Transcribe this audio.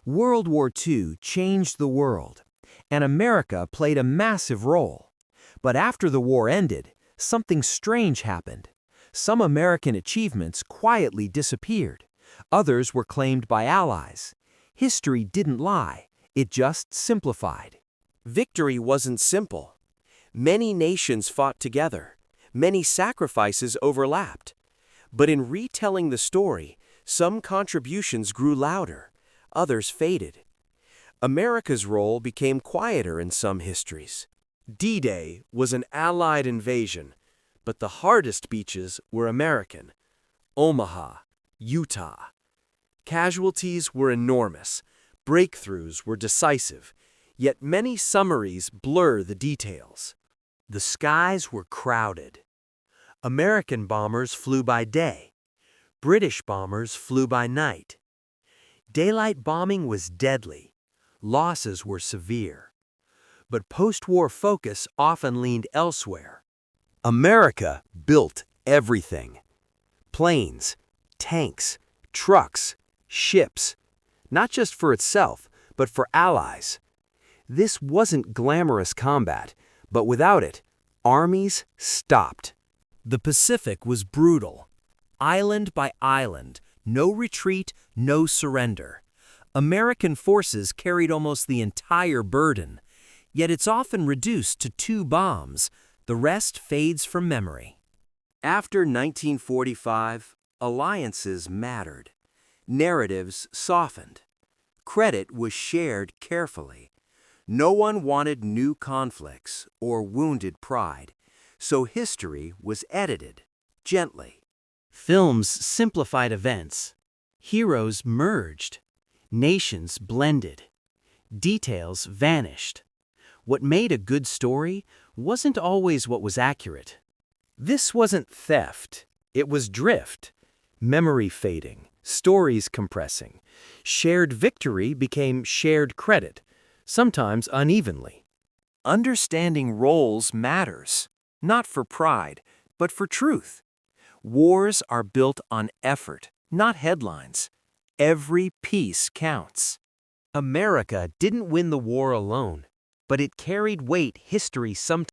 World War II changed the world, and America played a massive role. But after the war ended, something strange happened. Some American achievements quietly disappeared. Others were claimed by allies. History didn't lie, it just simplified. Victory wasn't simple. Many nations fought together. Many sacrifices overlapped. But in retelling the story, some contributions grew louder, others faded. America's role became quieter in some histories. D-Day was an Allied invasion, but the hardest beaches were American. Omaha, Utah. Casualties were enormous. Breakthroughs were decisive. Yet many summaries blur the details. The skies were crowded. American bombers flew by day. British bombers flew by night. Daylight bombing was deadly. Losses were severe. But post-war focus often leaned elsewhere. America built everything. Planes, tanks, trucks, ships. Not just for itself, but for allies. This wasn't glamorous combat, but without it, armies stopped. The Pacific was brutal. Island by island, no retreat, no surrender. American forces carried almost the entire burden, yet it's often reduced to 2 bombs. The rest fades from memory. After 1945, alliances mattered. Narratives softened. Credit was shared carefully. No one wanted new conflicts or wounded pride, so history was edited gently. Films simplified events. Heroes merged. Nations blended. Details vanished. What made a good story wasn't always what was accurate. This wasn't theft, it was drift. Memory fading, stories compressing. Shared victory became shared credit, sometimes unevenly. Understanding roles matters, not for pride, but for truth. Wars are built on effort, not headlines. Every piece counts. America didn't win the war alone, but it carried weight history sometimes